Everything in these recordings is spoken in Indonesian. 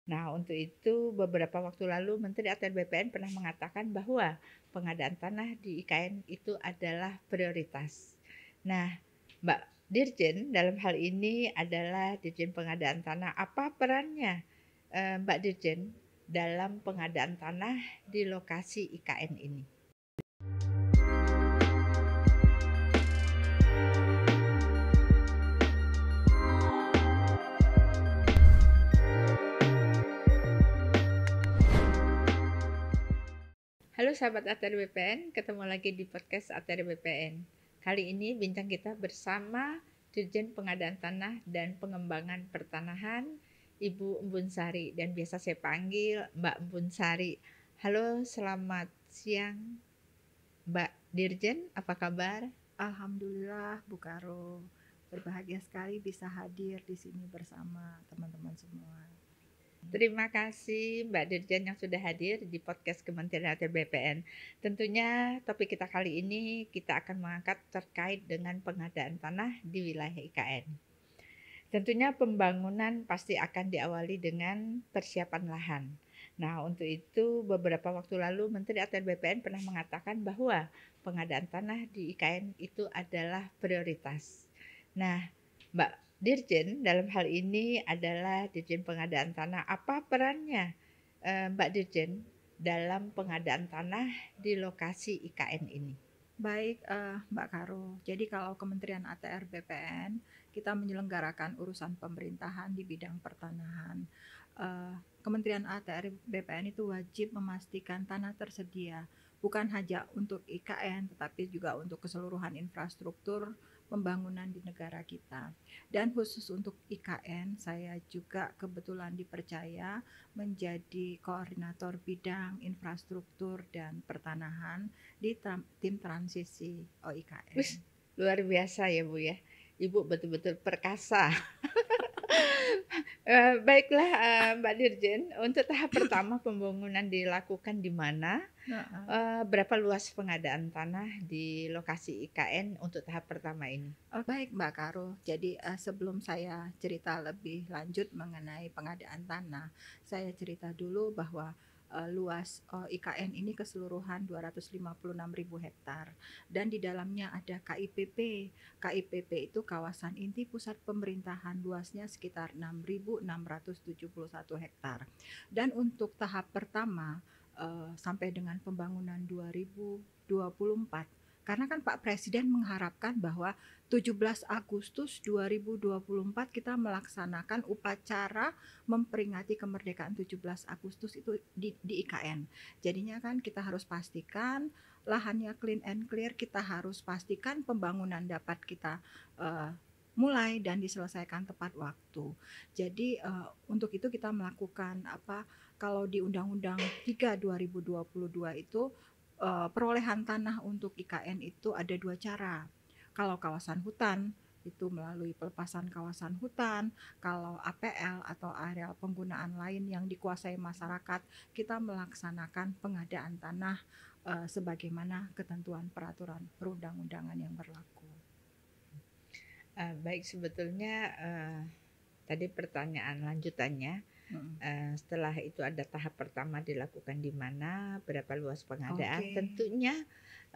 Nah, untuk itu beberapa waktu lalu Menteri ATR BPN pernah mengatakan bahwa pengadaan tanah di IKN itu adalah prioritas. Nah, Mbak Dirjen dalam hal ini adalah Dirjen Pengadaan Tanah. Apa perannya Mbak Dirjen dalam pengadaan tanah di lokasi IKN ini? Halo sahabat ATR BPN, ketemu lagi di podcast ATR BPN. Kali ini bincang kita bersama Dirjen Pengadaan Tanah dan Pengembangan Pertanahan, Ibu Embun Sari, dan biasa saya panggil Mbak Embun Sari. Halo, selamat siang Mbak Dirjen, apa kabar? Alhamdulillah Bu Karo, berbahagia sekali bisa hadir di sini bersama teman-teman semua. Terima kasih Mbak Dirjen yang sudah hadir di podcast Kementerian ATR BPN. Tentunya topik kita kali ini kita akan mengangkat terkait dengan pengadaan tanah di wilayah IKN. Tentunya pembangunan pasti akan diawali dengan persiapan lahan. Nah, untuk itu beberapa waktu lalu Menteri ATR BPN pernah mengatakan bahwa pengadaan tanah di IKN itu adalah prioritas. Nah, Mbak Dirjen dalam hal ini adalah Dirjen Pengadaan Tanah. Apa perannya Mbak Dirjen dalam pengadaan tanah di lokasi IKN ini? Baik Mbak Karo, jadi kalau Kementerian ATR BPN kita menyelenggarakan urusan pemerintahan di bidang pertanahan. Kementerian ATR BPN itu wajib memastikan tanah tersedia bukan hanya untuk IKN tetapi juga untuk keseluruhan infrastruktur pembangunan di negara kita. Dan khusus untuk IKN, saya juga kebetulan dipercaya menjadi koordinator bidang infrastruktur dan pertanahan di tim transisi OIKN. Wih, luar biasa ya Bu ya. Ibu betul-betul perkasa. Baiklah Mbak Dirjen, untuk tahap pertama pembangunan dilakukan di mana? Berapa luas pengadaan tanah di lokasi IKN untuk tahap pertama ini? Baik Mbak Karo, jadi sebelum saya cerita lebih lanjut mengenai pengadaan tanah, saya cerita dulu bahwa luas IKN ini keseluruhan 256.000 hektar dan di dalamnya ada KIPP. KIPP itu kawasan inti pusat pemerintahan, luasnya sekitar 6.671 hektar. Dan untuk tahap pertama sampai dengan pembangunan 2024, karena kan Pak Presiden mengharapkan bahwa 17 Agustus 2024 kita melaksanakan upacara memperingati kemerdekaan 17 Agustus itu di IKN. Jadinya kan kita harus pastikan lahannya clean and clear, kita harus pastikan pembangunan dapat kita mulai dan diselesaikan tepat waktu. Jadi untuk itu kita melakukan kalau di Undang-Undang 3 2022 itu perolehan tanah untuk IKN itu ada dua cara. Kalau kawasan hutan itu melalui pelepasan kawasan hutan, kalau APL atau areal penggunaan lain yang dikuasai masyarakat, kita melaksanakan pengadaan tanah sebagaimana ketentuan peraturan perundang-undangan yang berlaku. Baik, sebetulnya tadi pertanyaan lanjutannya, setelah itu ada tahap pertama dilakukan di mana, berapa luas pengadaan, tentunya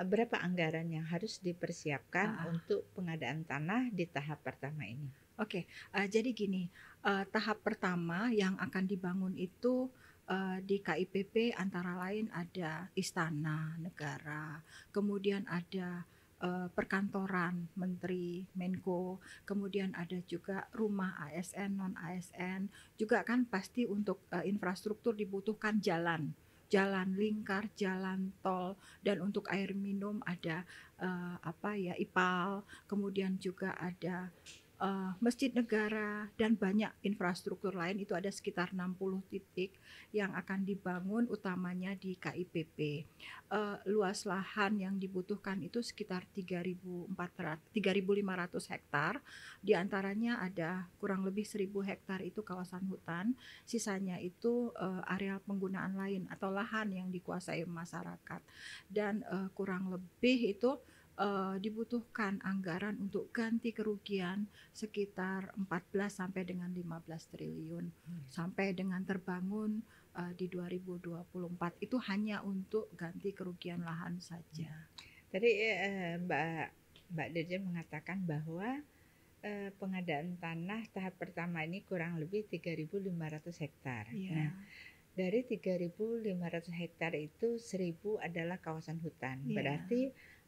berapa anggaran yang harus dipersiapkan untuk pengadaan tanah di tahap pertama ini? Jadi gini, tahap pertama yang akan dibangun itu di KIPP antara lain ada istana negara, kemudian ada perkantoran menteri, Menko, kemudian ada juga rumah ASN, non ASN, juga kan pasti untuk infrastruktur dibutuhkan jalan lingkar, jalan tol, dan untuk air minum ada IPAL, kemudian juga ada masjid negara dan banyak infrastruktur lain, itu ada sekitar 60 titik yang akan dibangun utamanya di KIPP. Luas lahan yang dibutuhkan itu sekitar 3.500 hektar, diantaranya ada kurang lebih 1.000 hektar itu kawasan hutan, sisanya itu areal penggunaan lain atau lahan yang dikuasai masyarakat, dan kurang lebih itu dibutuhkan anggaran untuk ganti kerugian sekitar 14 sampai dengan 15 triliun sampai dengan terbangun di 2024 itu hanya untuk ganti kerugian lahan saja. Tadi Mbak Dirjen mengatakan bahwa pengadaan tanah tahap pertama ini kurang lebih 3.500 hektar. Iya. Nah, dari 3.500 hektar itu 1.000 adalah kawasan hutan. Iya. Berarti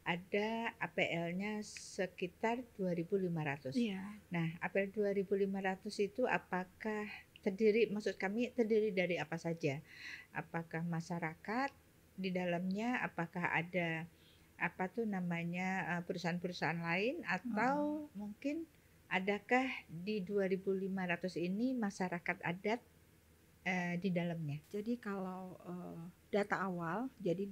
ada APL-nya sekitar 2.500. Iya. Nah, APL 2.500 itu apakah maksud kami terdiri dari apa saja? Apakah masyarakat di dalamnya, apakah ada perusahaan-perusahaan lain, atau mungkin adakah di 2.500 ini masyarakat adat di dalamnya? Jadi kalau data awal, jadi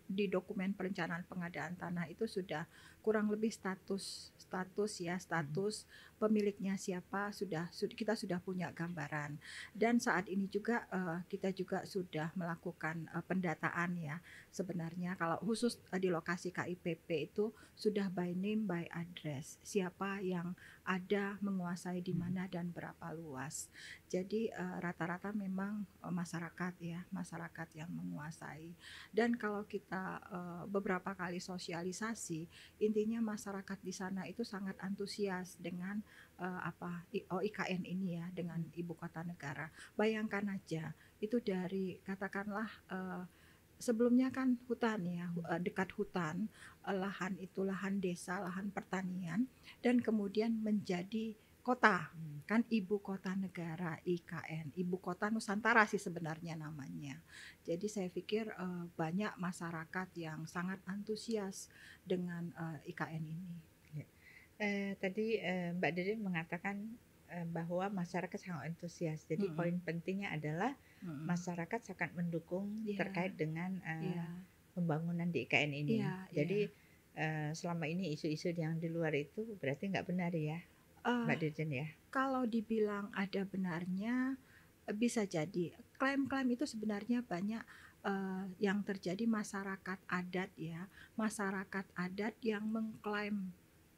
di dokumen perencanaan pengadaan tanah itu sudah kurang lebih status pemiliknya siapa, kita sudah punya gambaran. Dan saat ini juga kita juga sudah melakukan pendataan ya. Sebenarnya kalau khusus di lokasi KIPP itu sudah by name by address, siapa yang ada, menguasai di mana dan berapa luas. Jadi rata-rata memang masyarakat yang menguasai. Dan kalau kita beberapa kali sosialisasi, intinya masyarakat di sana itu sangat antusias dengan IKN ini ya, dengan ibu kota negara. Bayangkan aja, itu dari katakanlah sebelumnya kan hutan ya, dekat hutan, lahan itu lahan desa, lahan pertanian, dan kemudian menjadi kota, kan ibu kota negara IKN, ibu kota Nusantara sih sebenarnya namanya. Jadi saya pikir banyak masyarakat yang sangat antusias dengan IKN ini. Tadi Mbak Dede mengatakan bahwa masyarakat sangat antusias. Jadi poin pentingnya adalah masyarakat sangat mendukung terkait dengan pembangunan di IKN ini. Jadi selama ini isu-isu yang di luar itu berarti nggak benar ya, Mbak Dirjen ya? Kalau dibilang ada benarnya, bisa jadi. Klaim-klaim itu sebenarnya banyak yang terjadi masyarakat adat ya, masyarakat adat yang mengklaim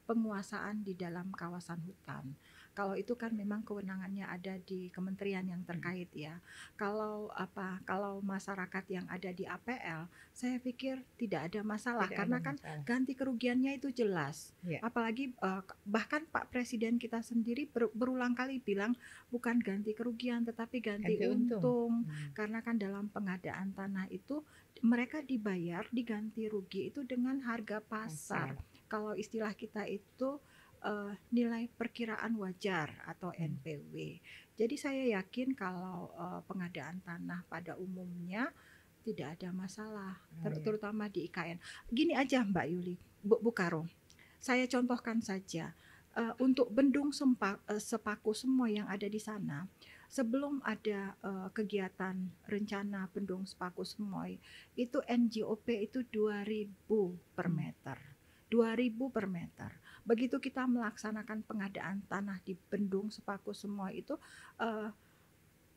penguasaan di dalam kawasan hutan. Kalau itu kan memang kewenangannya ada di kementerian yang terkait ya. Kalau masyarakat yang ada di APL, saya pikir tidak ada masalah karena kan ganti kerugiannya itu jelas. Apalagi bahkan Pak Presiden kita sendiri berulang kali bilang bukan ganti kerugian tetapi ganti untung. Karena kan dalam pengadaan tanah itu mereka diganti rugi itu dengan harga pasar. Kalau istilah kita itu nilai perkiraan wajar atau NPW. Jadi saya yakin kalau pengadaan tanah pada umumnya tidak ada masalah, terutama di IKN. Gini aja Mbak Yuli, Bu Karo, saya contohkan saja untuk Bendung Sepaku semua yang ada di sana. Sebelum ada kegiatan rencana Bendung Sepaku Semoy, itu NJOP itu 2.000 per meter. 2.000 per meter. Begitu kita melaksanakan pengadaan tanah di Bendung Sepaku Semoy itu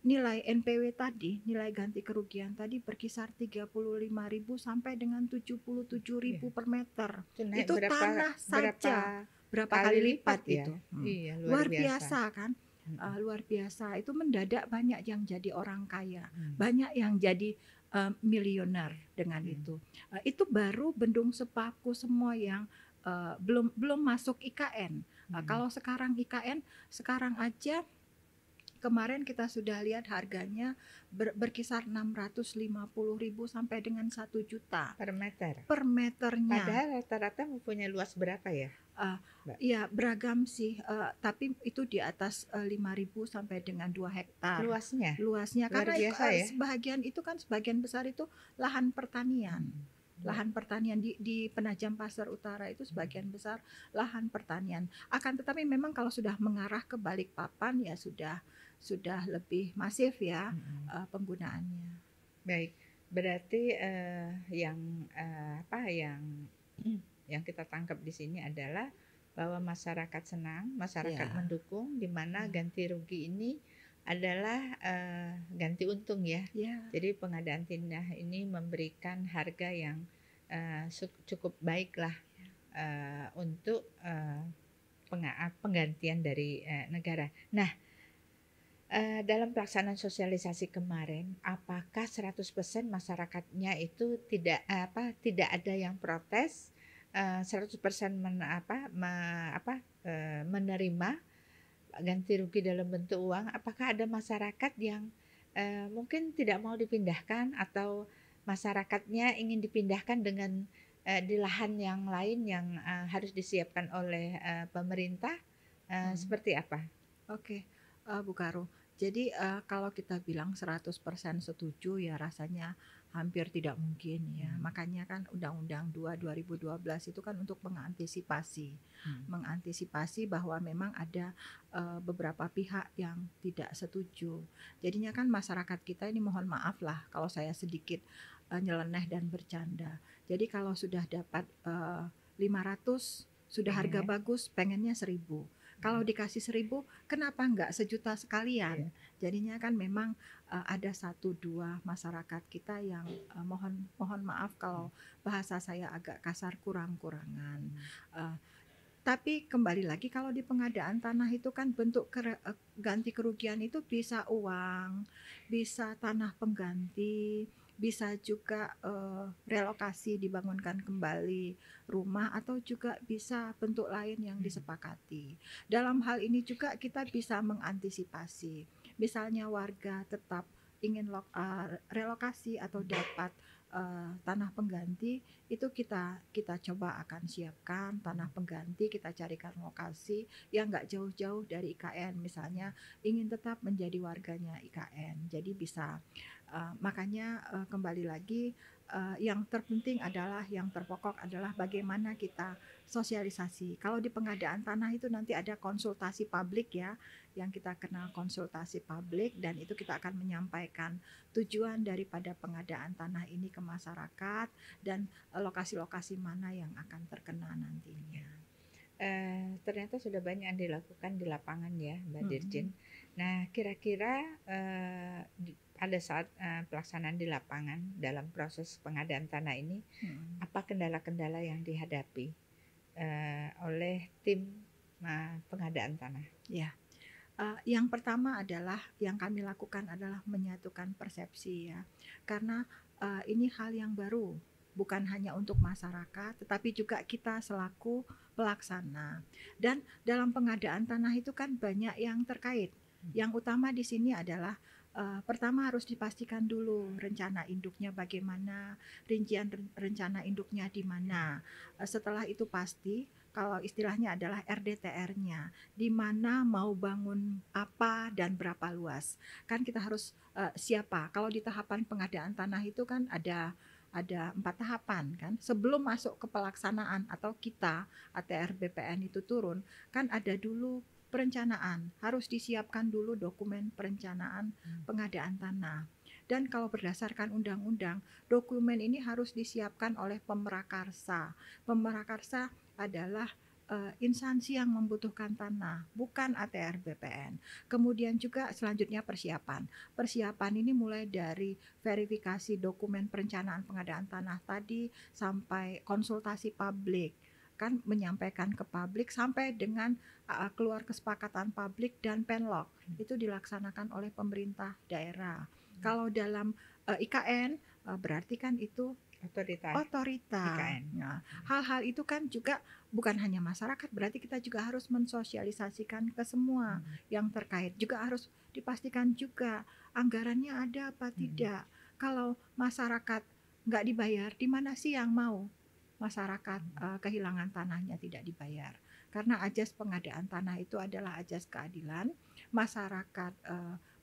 nilai NPW tadi, nilai ganti kerugian tadi berkisar 35.000 sampai dengan 77.000 per meter. Itu tanah saja berapa kali lipat ya? Itu. Luar biasa kan? Luar biasa. Itu mendadak banyak yang jadi orang kaya, banyak yang jadi miliuner dengan itu. Itu baru Bendung Sepaku semua yang belum masuk IKN. Kalau sekarang IKN, sekarang aja kemarin kita sudah lihat harganya berkisar 650.000 sampai dengan 1 juta per meter. Per meternya. Padahal rata-rata mempunyai luas berapa ya? Ya beragam sih, tapi itu di atas 5.000 sampai dengan 2 hektar. Luasnya karena sebagian besar itu lahan pertanian. Lahan pertanian di Penajam Pasir Utara itu sebagian besar lahan pertanian. Akan tetapi memang kalau sudah mengarah ke Balikpapan ya sudah lebih masif ya penggunaannya. Baik, berarti yang kita tangkap di sini adalah bahwa masyarakat senang, masyarakat mendukung, di mana ganti rugi ini adalah ganti untung ya. Jadi pengadaan tanah ini memberikan harga yang cukup baik lah untuk penggantian dari negara. Nah, dalam pelaksanaan sosialisasi kemarin, apakah 100% masyarakatnya itu tidak ada yang protes, 100% menerima ganti rugi dalam bentuk uang? Apakah ada masyarakat yang mungkin tidak mau dipindahkan atau masyarakatnya ingin dipindahkan dengan di lahan yang lain yang harus disiapkan oleh pemerintah? Hmm. Seperti apa? Oke, Bu Karo. Jadi, kalau kita bilang 100% setuju ya rasanya hampir tidak mungkin ya. Makanya kan Undang-Undang 2 2012 itu kan untuk mengantisipasi bahwa memang ada, beberapa pihak yang tidak setuju. Jadinya kan masyarakat kita ini mohon maaf lah kalau saya sedikit, nyeleneh dan bercanda. Jadi kalau sudah dapat, 500 sudah harga Pengennya? bagus pengennya 1.000. Kalau dikasih 1.000 kenapa enggak sejuta sekalian? Iya. Jadinya kan memang, ada 1, 2 masyarakat kita yang, mohon maaf kalau bahasa saya agak kasar kurang-kurangan. Eee, tapi kembali lagi kalau di pengadaan tanah itu kan bentuk ganti kerugian itu bisa uang, bisa tanah pengganti, bisa juga, relokasi dibangunkan kembali rumah atau juga bisa bentuk lain yang disepakati. Dalam hal ini juga kita bisa mengantisipasi. Misalnya warga tetap ingin relokasi atau dapat, tanah pengganti, itu kita coba akan siapkan tanah pengganti, kita carikan lokasi yang nggak jauh-jauh dari IKN. Misalnya ingin tetap menjadi warganya IKN, jadi bisa. Makanya, kembali lagi, yang terpenting adalah, yang terpokok adalah bagaimana kita sosialisasi. Kalau di pengadaan tanah itu nanti ada konsultasi publik ya, yang kita kenal konsultasi publik, dan itu kita akan menyampaikan tujuan daripada pengadaan tanah ini ke masyarakat dan lokasi-lokasi mana yang akan terkena nantinya. Ternyata sudah banyak yang dilakukan di lapangan ya, Mbak Dirjen. Mm-mm. Nah, kira-kira pada saat pelaksanaan di lapangan dalam proses pengadaan tanah ini, apa kendala-kendala yang dihadapi oleh tim pengadaan tanah? Ya, yang pertama adalah yang kami lakukan adalah menyatukan persepsi ya, karena ini hal yang baru, bukan hanya untuk masyarakat, tetapi juga kita selaku pelaksana. Dan dalam pengadaan tanah itu kan banyak yang terkait. Yang utama di sini adalah pertama harus dipastikan dulu rencana induknya bagaimana, rincian rencana induknya di mana. Setelah itu pasti, kalau istilahnya adalah RDTR-nya, di mana mau bangun apa dan berapa luas. Kan kita harus siapa. Kalau di tahapan pengadaan tanah itu kan ada 4 tahapan kan. Sebelum masuk ke pelaksanaan atau kita ATR BPN itu turun, kan ada dulu perencanaan. Harus disiapkan dulu dokumen perencanaan pengadaan tanah. Dan kalau berdasarkan undang-undang, dokumen ini harus disiapkan oleh Pemrakarsa. Pemrakarsa adalah instansi yang membutuhkan tanah, bukan ATR BPN. Kemudian juga selanjutnya persiapan. Persiapan ini mulai dari verifikasi dokumen perencanaan pengadaan tanah tadi sampai konsultasi publik, kan menyampaikan ke publik sampai dengan keluar kesepakatan publik dan penlog. Itu dilaksanakan oleh pemerintah daerah. Kalau dalam IKN berarti kan itu Otoritas otorita. IKN. Nah, hal-hal itu kan juga bukan hanya masyarakat, berarti kita juga harus mensosialisasikan ke semua yang terkait. Juga harus dipastikan juga anggarannya ada apa tidak. Kalau masyarakat nggak dibayar, di mana sih yang mau masyarakat kehilangan tanahnya tidak dibayar? Karena ajas pengadaan tanah itu adalah ajas keadilan. Masyarakat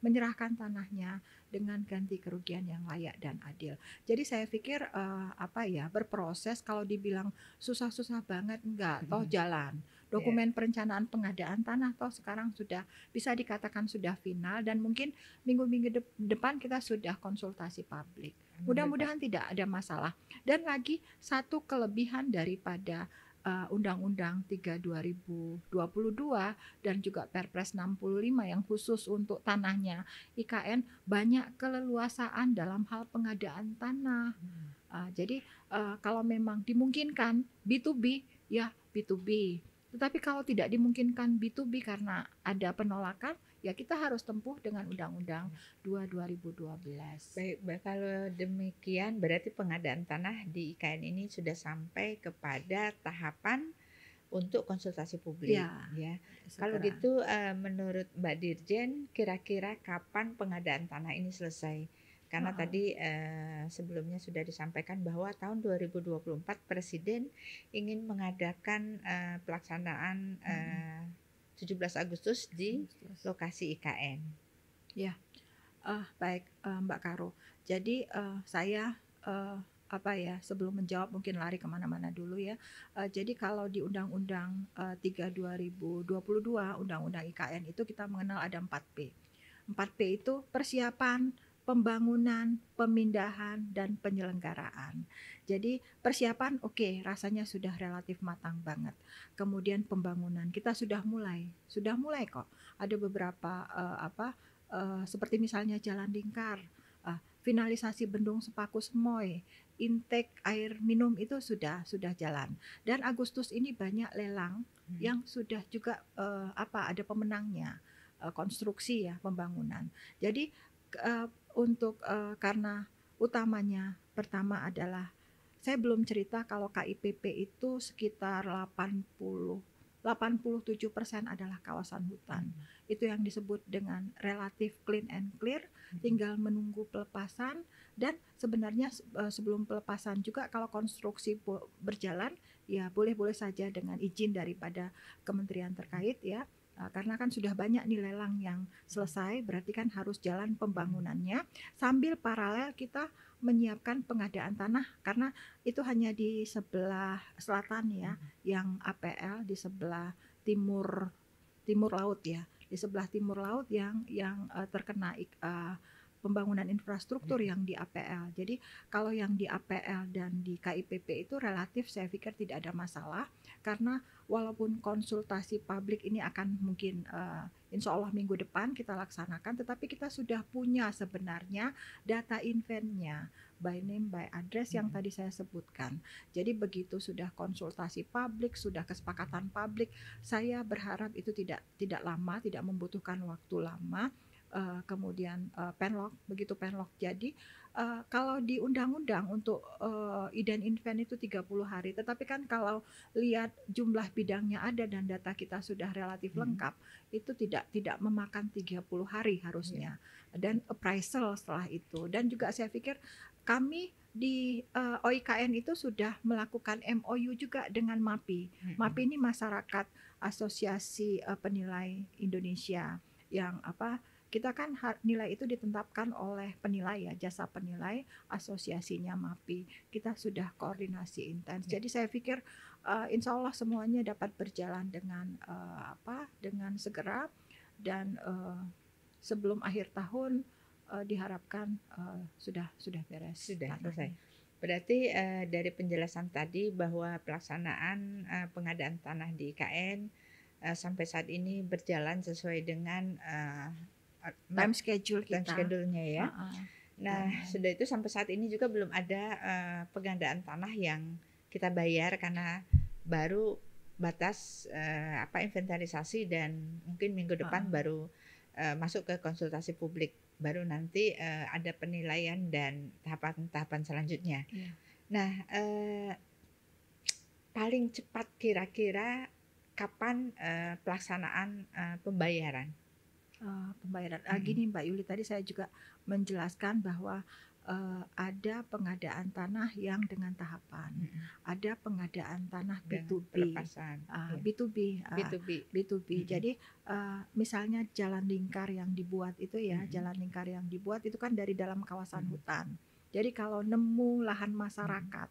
menyerahkan tanahnya dengan ganti kerugian yang layak dan adil. Jadi saya pikir berproses, kalau dibilang susah-susah banget enggak, toh jalan. Dokumen perencanaan pengadaan tanah toh sekarang sudah bisa dikatakan sudah final, dan mungkin minggu-minggu depan kita sudah konsultasi publik. Mudah-mudahan tidak ada masalah. Dan lagi satu kelebihan daripada Undang-Undang 3 2022 dan juga Perpres 65 yang khusus untuk tanahnya IKN, banyak keleluasaan dalam hal pengadaan tanah. Jadi kalau memang dimungkinkan B2B, ya B2B. Tetapi kalau tidak dimungkinkan B2B karena ada penolakan, ya kita harus tempuh dengan Undang-Undang 2 2012. Baik, kalau demikian berarti pengadaan tanah di IKN ini sudah sampai kepada tahapan untuk konsultasi publik, ya. Kalau Segera. gitu, menurut Mbak Dirjen, kira-kira kapan pengadaan tanah ini selesai? Karena tadi sebelumnya sudah disampaikan bahwa tahun 2024 Presiden ingin mengadakan pelaksanaan 17 Agustus di lokasi IKN. Baik, Mbak Karo. Jadi saya sebelum menjawab mungkin lari kemana-mana dulu ya. Jadi kalau di Undang-Undang 3 2022 Undang-Undang IKN itu kita mengenal ada 4P. 4P itu persiapan, pembangunan, pemindahan, dan penyelenggaraan. Jadi persiapan rasanya sudah relatif matang banget. Kemudian pembangunan kita sudah mulai kok. Ada beberapa seperti misalnya Jalan Lingkar, finalisasi Bendung Sepaku Semoy, intake air minum itu sudah jalan. Dan Agustus ini banyak lelang yang sudah juga ada pemenangnya, konstruksi ya, pembangunan. Jadi karena utamanya pertama adalah saya belum cerita kalau KIPP itu sekitar 87% adalah kawasan hutan. Itu yang disebut dengan relatif clean and clear, tinggal menunggu pelepasan. Dan sebenarnya sebelum pelepasan juga kalau konstruksi berjalan ya boleh-boleh saja dengan izin daripada kementerian terkait ya. Karena kan sudah banyak nih lelang yang selesai, berarti kan harus jalan pembangunannya sambil paralel kita menyiapkan pengadaan tanah, karena itu hanya di sebelah selatan ya, yang APL di sebelah timur laut ya, di sebelah timur laut yang terkena pembangunan infrastruktur yang di APL. Jadi kalau yang di APL dan di KIPP itu relatif saya pikir tidak ada masalah, karena walaupun konsultasi publik ini akan mungkin insya Allah minggu depan kita laksanakan, tetapi kita sudah punya sebenarnya data inventnya by name by address yang tadi saya sebutkan. Jadi begitu sudah konsultasi publik, sudah kesepakatan publik, saya berharap itu tidak lama, tidak membutuhkan waktu lama. Kemudian penlok, begitu penlok jadi kalau di undang-undang untuk iden invent itu 30 hari, tetapi kan kalau lihat jumlah bidangnya ada dan data kita sudah relatif lengkap, itu tidak memakan 30 hari harusnya, dan appraisal setelah itu. Dan juga saya pikir kami di OIKN itu sudah melakukan MOU juga dengan MAPI. MAPI ini Masyarakat Asosiasi Penilai Indonesia, yang kita kan nilai itu ditetapkan oleh penilai ya, jasa penilai, asosiasinya MAPI. Kita sudah koordinasi intens. Jadi saya pikir insya Allah semuanya dapat berjalan dengan segera, dan sebelum akhir tahun diharapkan sudah beres. Sudah selesai. Berarti dari penjelasan tadi bahwa pelaksanaan pengadaan tanah di IKN sampai saat ini berjalan sesuai dengan time schedule-nya ya. Nah, sudah itu sampai saat ini juga belum ada pengadaan tanah yang kita bayar karena baru batas inventarisasi, dan mungkin minggu depan baru masuk ke konsultasi publik, baru nanti ada penilaian dan tahapan-tahapan selanjutnya. Nah, paling cepat kira-kira kapan pelaksanaan pembayaran? Gini Mbak Yuli, tadi saya juga menjelaskan bahwa ada pengadaan tanah yang dengan tahapan, ada pengadaan tanah B2B, B2B. Jadi misalnya Jalan Lingkar yang dibuat itu ya, Jalan Lingkar yang dibuat itu kan dari dalam kawasan hutan. Jadi kalau nemu lahan masyarakat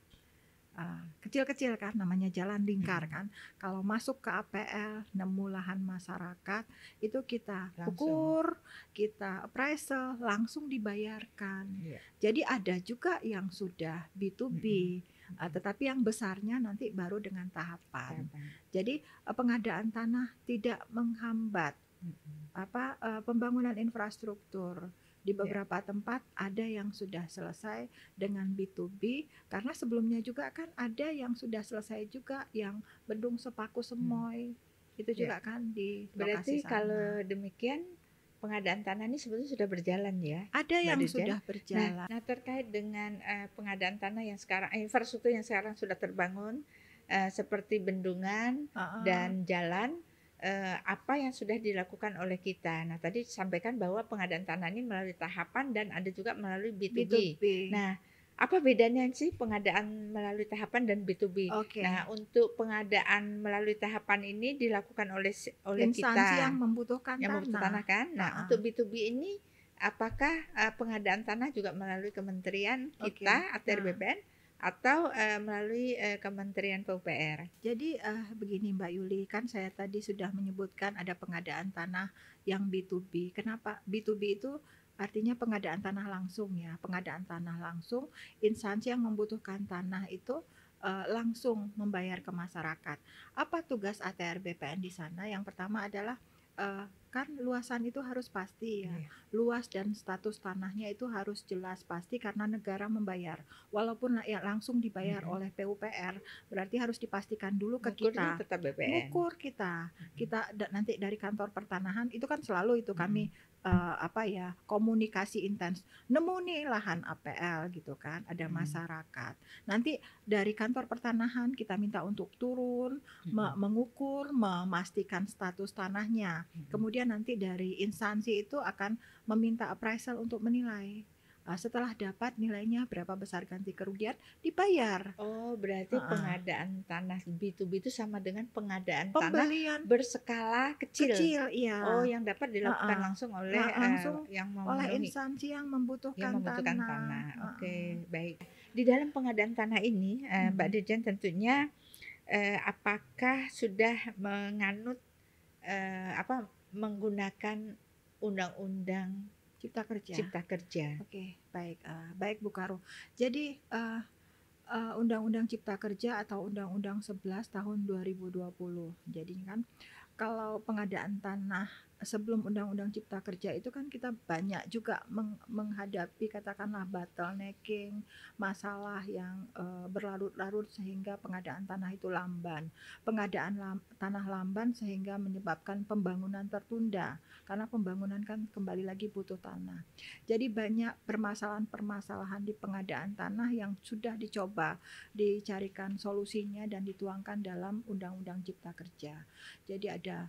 kecil-kecil kan, namanya Jalan Lingkar kan, kalau masuk ke APL nemu lahan masyarakat itu kita ukur, kita appraisal, langsung dibayarkan. Jadi ada juga yang sudah B2B, tetapi yang besarnya nanti baru dengan tahapan. Jadi pengadaan tanah tidak menghambat pembangunan infrastruktur. Di Ya. beberapa tempat ada yang sudah selesai dengan B2B, karena sebelumnya juga kan ada yang sudah selesai juga yang Bendung Sepaku Hmm. Semoy. Itu Ya. juga kan di lokasi Berarti sana. kalau demikian pengadaan tanah ini sebetulnya sudah berjalan ya, Ada Mbak yang Dirjen. sudah Nah, berjalan. terkait dengan pengadaan tanah yang sekarang, infrastruktur yang sekarang sudah terbangun, seperti bendungan Heeh. dan jalan, apa yang sudah dilakukan oleh kita. Nah, tadi disampaikan bahwa pengadaan tanah ini melalui tahapan dan ada juga melalui B2B. B2B. Nah, apa bedanya sih pengadaan melalui tahapan dan B2B? Oke. Nah, untuk pengadaan melalui tahapan ini dilakukan oleh Instansi yang kita membutuhkan yang membutuhkan tanah. tanah kan. Nah, Heeh. untuk B2B ini apakah pengadaan tanah juga melalui kementerian Oke. kita ATR Nah, BPN atau melalui Kementerian PUPR? jadi begini Mbak Yuli, kan saya tadi sudah menyebutkan ada pengadaan tanah yang B2B. Kenapa? B2B itu artinya pengadaan tanah langsung ya. Pengadaan tanah langsung, instansi yang membutuhkan tanah itu langsung membayar ke masyarakat. Apa tugas ATR BPN di sana? Yang pertama adalah kan luasan itu harus pasti ya. Iya. Luas dan status tanahnya itu harus jelas pasti karena negara membayar. Walaupun ya langsung dibayar oleh PUPR, berarti harus dipastikan dulu ke Ngukurnya kita. tetap BPN. Ngukur kita. Nanti dari kantor pertanahan itu kan selalu itu kami komunikasi intens. Nemu nih lahan APL gitu kan, ada masyarakat. Nanti dari kantor pertanahan kita minta untuk turun, mengukur, memastikan status tanahnya. Kemudian nanti dari instansi itu akan meminta appraisal untuk menilai. Setelah dapat nilainya berapa besar ganti kerugian, dibayar. Oh, berarti pengadaan tanah B2B itu sama dengan pengadaan tanah Pembelian berskala kecil. iya. Oh, yang dapat dilakukan langsung oleh langsung yang oleh memenuhi instansi yang membutuhkan tanah. Oke, baik. Di dalam pengadaan tanah ini, Mbak Dirjen tentunya apakah sudah menganut menggunakan undang-undang Cipta Kerja. Cipta Kerja? Oke, baik Bu Karo. Jadi Undang-Undang Cipta Kerja atau Undang-Undang 11 tahun 2020. Jadi kan kalau pengadaan tanah sebelum Undang-Undang Cipta Kerja itu kan kita banyak juga menghadapi katakanlah bottlenecking, masalah yang berlarut-larut sehingga pengadaan tanah itu lamban. Pengadaan tanah lamban sehingga menyebabkan pembangunan tertunda karena pembangunan kan kembali lagi butuh tanah. Jadi banyak permasalahan-permasalahan di pengadaan tanah yang sudah dicoba dicarikan solusinya dan dituangkan dalam Undang-Undang Cipta Kerja. Jadi ada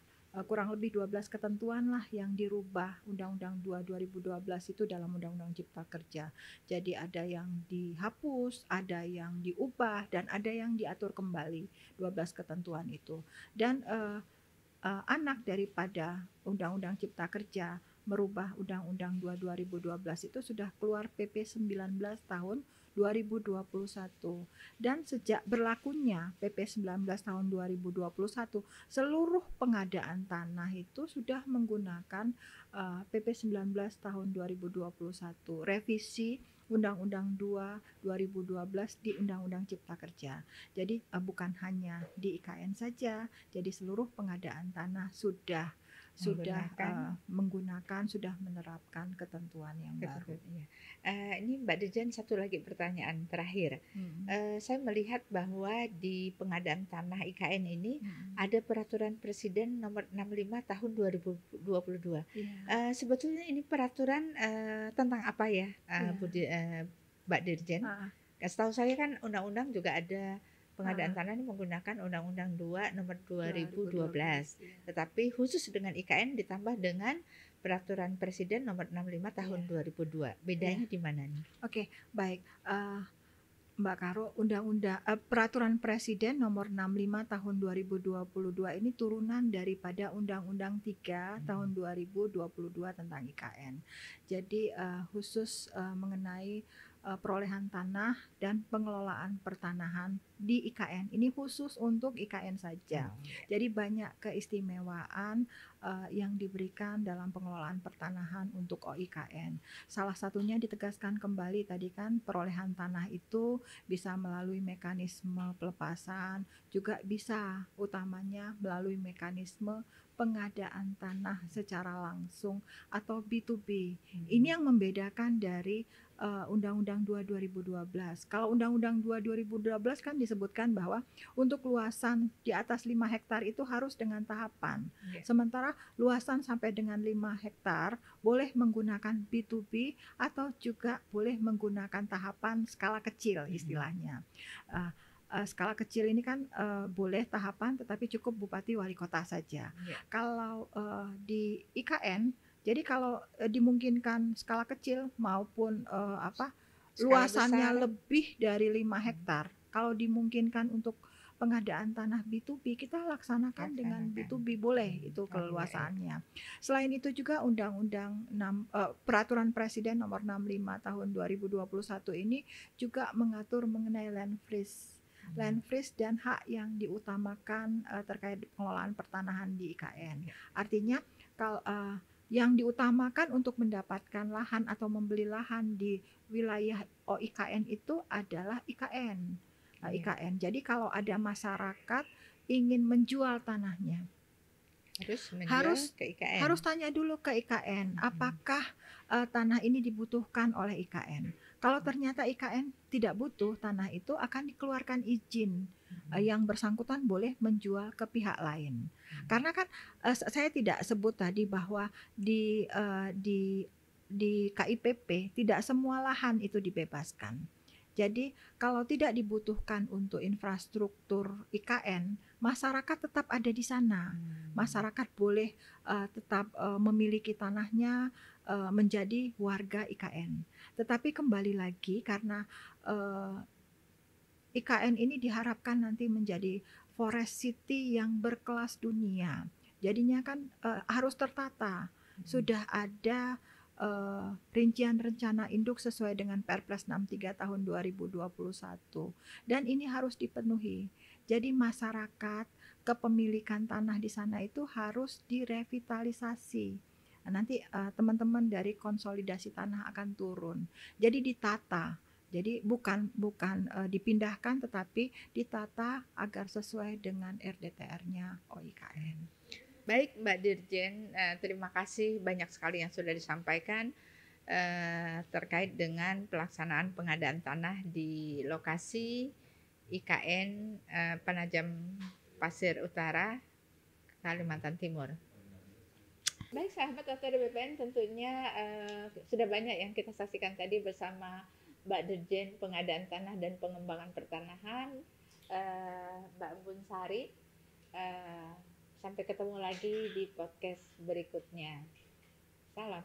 kurang lebih 12 ketentuan lah yang dirubah Undang-Undang 2 2012 itu dalam Undang-Undang Cipta Kerja. Jadi ada yang dihapus, ada yang diubah, dan ada yang diatur kembali 12 ketentuan itu. Dan anak daripada Undang-Undang Cipta Kerja merubah Undang-Undang 2 2012 itu sudah keluar PP 19 tahun 2021 dan sejak berlakunya PP 19 tahun 2021 seluruh pengadaan tanah itu sudah menggunakan PP 19 tahun 2021 revisi Undang-Undang 2 2012 di Undang-Undang Cipta Kerja. Jadi bukan hanya di IKN saja, jadi seluruh pengadaan tanah sudah menggunakan, sudah menerapkan ketentuan yang baru. Ini Mbak Dirjen satu lagi pertanyaan terakhir. Saya melihat bahwa di pengadaan tanah IKN ini ada peraturan Presiden nomor 65 tahun 2022. Sebetulnya ini peraturan tentang apa ya, Mbak Dirjen? Setahu saya kan undang-undang juga ada pengadaan tanah ini menggunakan Undang-Undang 2 nomor 2012. Tetapi khusus dengan IKN ditambah dengan Peraturan Presiden nomor 65 tahun 2002. Bedanya di mana nih? Oke, baik. Mbak Karo, Peraturan Presiden nomor 65 tahun 2022 ini turunan daripada Undang-Undang 3 tahun 2022 tentang IKN. Jadi khusus mengenai perolehan tanah dan pengelolaan pertanahan di IKN. Ini khusus untuk IKN saja. Jadi banyak keistimewaan yang diberikan dalam pengelolaan pertanahan untuk OIKN. Salah satunya ditegaskan kembali tadi kan perolehan tanah itu bisa melalui mekanisme pelepasan, juga bisa utamanya melalui mekanisme pengadaan tanah secara langsung atau B2B. Ini yang membedakan dari Undang-Undang 2 2012. Kalau Undang-Undang 2 2012 kan disebutkan bahwa untuk luasan di atas 5 hektar itu harus dengan tahapan. Sementara luasan sampai dengan 5 hektar boleh menggunakan B2B atau juga boleh menggunakan tahapan skala kecil istilahnya. Skala kecil ini kan boleh tahapan tetapi cukup bupati wali kota saja. Kalau di IKN, jadi kalau dimungkinkan skala kecil maupun luasannya besar. lebih dari 5 hektar, kalau dimungkinkan untuk pengadaan tanah B2B, kita laksanakan dengan B2B, boleh itu keluasannya. Selain itu juga Peraturan Presiden nomor 65 tahun 2021 ini juga mengatur mengenai land freeze dan hak yang diutamakan terkait pengelolaan pertanahan di IKN. Artinya kalau yang diutamakan untuk mendapatkan lahan atau membeli lahan di wilayah OIKN itu adalah IKN. Jadi kalau ada masyarakat ingin menjual tanahnya, harus tanya dulu ke IKN, apakah tanah ini dibutuhkan oleh IKN. Kalau ternyata IKN tidak butuh tanah itu, akan dikeluarkan izin yang bersangkutan boleh menjual ke pihak lain. Karena kan saya tidak sebut tadi bahwa di KIPP tidak semua lahan itu dibebaskan. Jadi kalau tidak dibutuhkan untuk infrastruktur IKN, masyarakat tetap ada di sana. Masyarakat boleh tetap memiliki tanahnya, menjadi warga IKN. Tetapi kembali lagi karena IKN ini diharapkan nanti menjadi forest city yang berkelas dunia. Jadinya kan harus tertata. Sudah ada rincian rencana induk sesuai dengan Perpres 63 tahun 2021. Dan ini harus dipenuhi. Jadi masyarakat kepemilikan tanah di sana itu harus direvitalisasi. Nanti teman-teman dari konsolidasi tanah akan turun. Jadi ditata. Jadi bukan dipindahkan tetapi ditata agar sesuai dengan RDTR-nya OIKN. Baik Mbak Dirjen, terima kasih banyak sekali yang sudah disampaikan terkait dengan pelaksanaan pengadaan tanah di lokasi IKN Penajam Pasir Utara, Kalimantan Timur. Baik sahabat ATR BPN, tentunya sudah banyak yang kita saksikan tadi bersama Mbak Dirjen Pengadaan Tanah dan Pengembangan Pertanahan, Mbak Bunsari. Sampai ketemu lagi di podcast berikutnya. Salam.